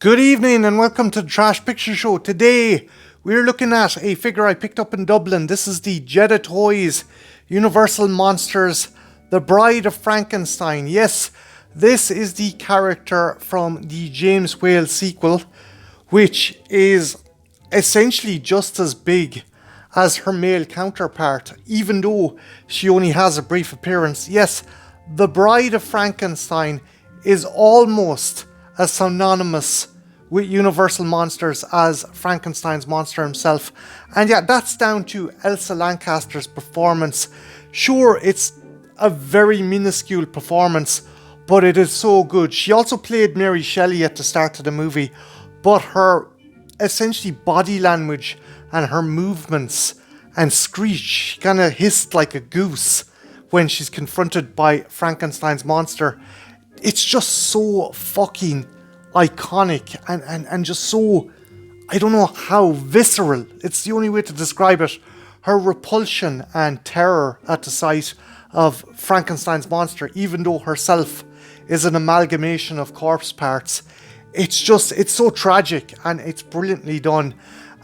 Good evening and welcome to the Trash Picture Show. Today we're looking at a figure I picked up in Dublin. This is the Jada Toys Universal Monsters The Bride of Frankenstein. Yes, this is the character from the James Whale sequel, which is essentially just as big as her male counterpart, even though she only has a brief appearance. Yes, The Bride of Frankenstein is almost as synonymous with Universal Monsters as Frankenstein's monster himself. And yeah, that's down to Elsa Lancaster's performance. Sure, it's a very minuscule performance, but it is so good. She also played Mary Shelley at the start of the movie, but her essentially body language and her movements and screech, she kind of hissed like a goose when she's confronted by Frankenstein's monster. It's just so fucking iconic and just so, I don't know how, visceral. It's the only way to describe it. Her repulsion and terror at the sight of Frankenstein's monster, even though herself is an amalgamation of corpse parts. It's so tragic and it's brilliantly done.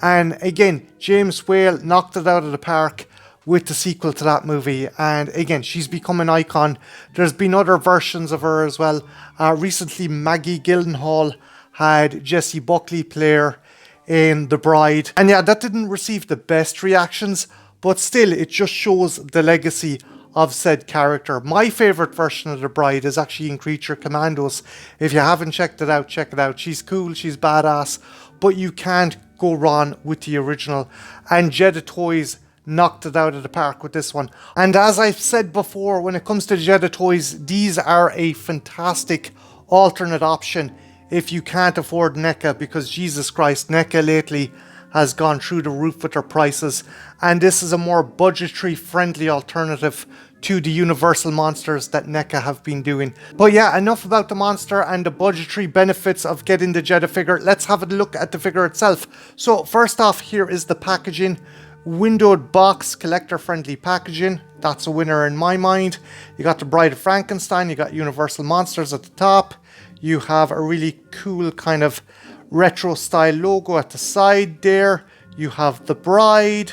And again, James Whale knocked it out of the park with the sequel to that movie, and again, she's become an icon. There's been other versions of her as well. Recently, Maggie Gyllenhaal had Jessie Buckley play her in The Bride, and yeah, that didn't receive the best reactions, but still, it just shows the legacy of said character. My favourite version of The Bride is actually in Creature Commandos. If you haven't checked it out, check it out. She's cool, she's badass, but you can't go wrong with the original, and Jada Toys knocked it out of the park with this one. And as I've said before, when it comes to Jada Toys, these are a fantastic alternate option if you can't afford NECA, because Jesus Christ, NECA lately has gone through the roof with their prices, and this is a more budgetary friendly alternative to the Universal Monsters that NECA have been doing. But yeah, enough about the monster and the budgetary benefits of getting the Jada figure. Let's have a look at the figure itself. So first off, here is the packaging. Windowed box, collector friendly packaging. That's a winner in my mind. You got the Bride of Frankenstein, you got Universal Monsters at the top. You have a really cool kind of retro style logo at the side there. You have the Bride,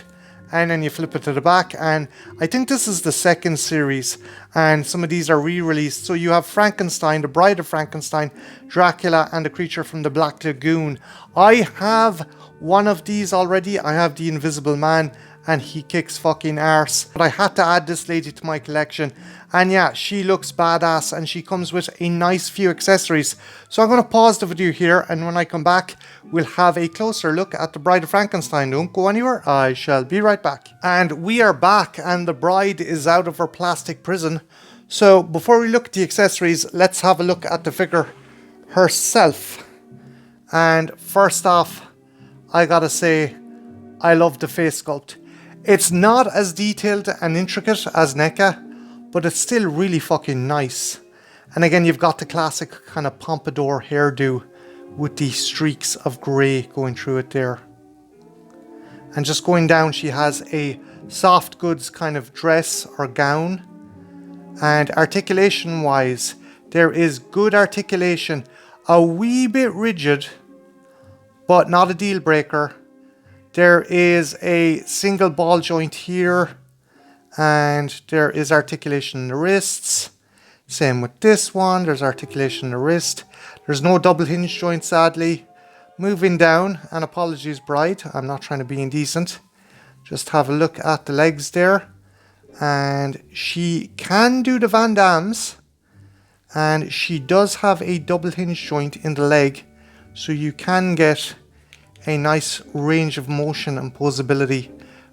and then you flip it to the back, and I think this is the second series, and some of these are re-released. So you have Frankenstein, the Bride of Frankenstein, Dracula, and the Creature from the Black Lagoon. I have one of these already. I have the Invisible Man, and he kicks fucking arse. But I had to add this lady to my collection, and yeah, she looks badass, and she comes with a nice few accessories. So I'm going to pause the video here, and when I come back, we'll have a closer look at the Bride of Frankenstein. Don't go anywhere, I shall be right back. And we are back, and the bride is out of her plastic prison. So before we look at the accessories, let's have a look at the figure herself. And first off, I gotta say, I love the face sculpt. It's not as detailed and intricate as NECA, but it's still really fucking nice. And again, you've got the classic kind of pompadour hairdo with the streaks of grey going through it there. And just going down, she has a soft goods kind of dress or gown. And articulation wise, there is good articulation. A wee bit rigid, but not a deal breaker. There is a single ball joint here, and there is articulation in the wrists. Same with this one, there's articulation in the wrist. There's no double hinge joint, sadly. Moving down, and apologies bride, I'm not trying to be indecent. Just have a look at the legs there. And she can do the Van Dams, and she does have a double hinge joint in the leg, so you can get a nice range of motion and posability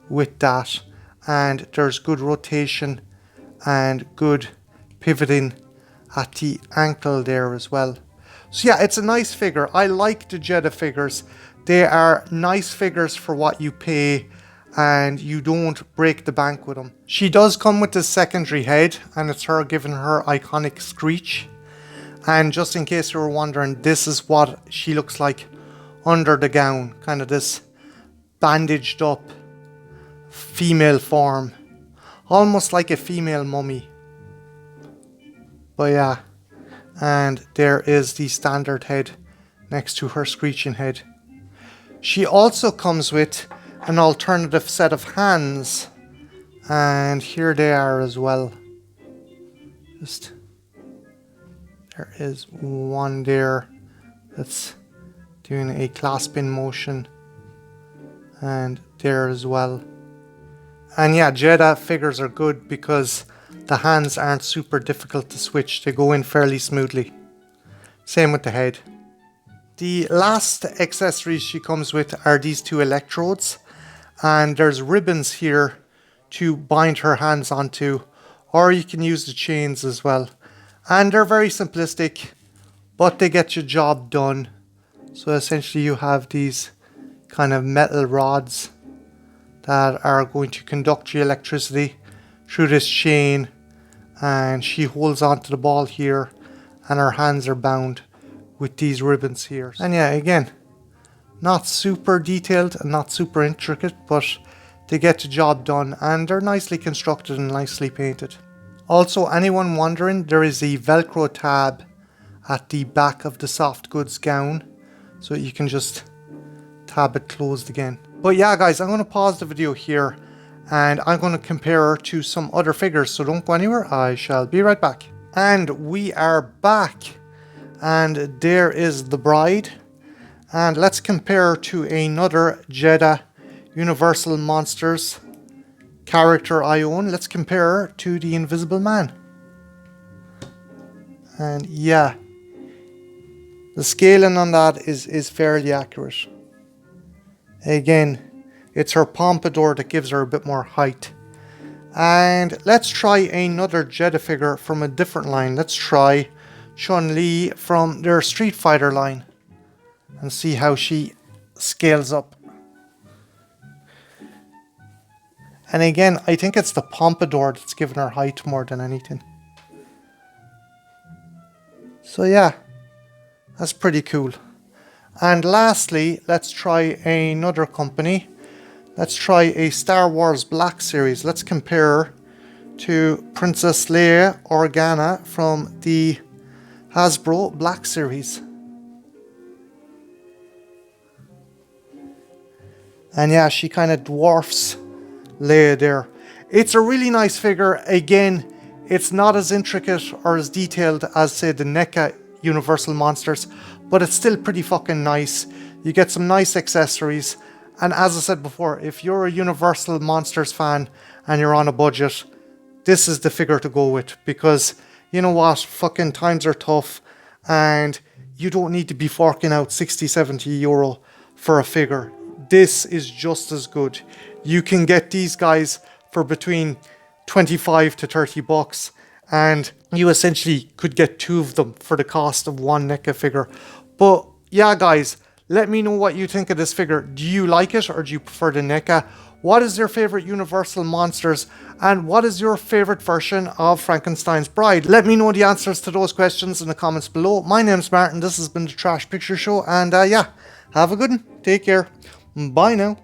with that. And there's good rotation and good pivoting at the ankle there as well. So yeah, it's a nice figure. I like the Jada figures. They are nice figures for what you pay, and you don't break the bank with them. She does come with the secondary head, and it's her giving her iconic screech. And just in case you were wondering, this is what she looks like under the gown, kind of this bandaged up female form, almost like a female mummy. But yeah, and there is the standard head next to her screeching head. She also comes with an alternative set of hands, and here they are as well. Just there is one there that's doing a clasping motion, and there as well. And yeah, Jada figures are good because the hands aren't super difficult to switch. They go in fairly smoothly. Same with the head. The last accessories she comes with are these two electrodes, and there's ribbons here to bind her hands onto, or you can use the chains as well. And they're very simplistic, but they get your job done. So essentially you have these kind of metal rods that are going to conduct your electricity through this chain, and she holds onto the ball here and her hands are bound with these ribbons here. And yeah, again, not super detailed and not super intricate, but they get the job done, and they're nicely constructed and nicely painted. Also, anyone wondering, there is a Velcro tab at the back of the soft goods gown, so you can just tab it closed again. But yeah guys, I'm going to pause the video here and I'm going to compare her to some other figures, so don't go anywhere, I shall be right back. And we are back, and there is the bride, and let's compare her to another Jada Universal Monsters character I own. Let's compare her to the Invisible Man. And yeah, the scaling on that is fairly accurate. Again, it's her pompadour that gives her a bit more height. And let's try another Jada figure from a different line. Let's try Chun-Li from their Street Fighter line and see how she scales up. And again, I think it's the pompadour that's giving her height more than anything. So yeah, that's pretty cool. And lastly, let's try another company. Let's try a Star Wars Black series. Let's compare her to Princess Leia Organa from the Hasbro Black series. And yeah, she kind of dwarfs Leia there. It's a really nice figure. Again, it's not as intricate or as detailed as, say, the NECA Universal Monsters, but it's still pretty fucking nice. You get some nice accessories, and as I said before, if you're a Universal Monsters fan and you're on a budget, this is the figure to go with, because you know what, fucking times are tough and you don't need to be forking out 60-70 euro for a figure. This is just as good. You can get these guys for between 25 to 30 bucks, and you essentially could get two of them for the cost of one NECA figure. But yeah guys, let me know what you think of this figure. Do you like it, or do you prefer the NECA? What is your favorite Universal Monsters, and what is your favorite version of Frankenstein's bride? Let me know the answers to those questions in the comments below. My name's Martin, this has been the Trash Picture Show, and yeah, have a good one. Take care. Bye now.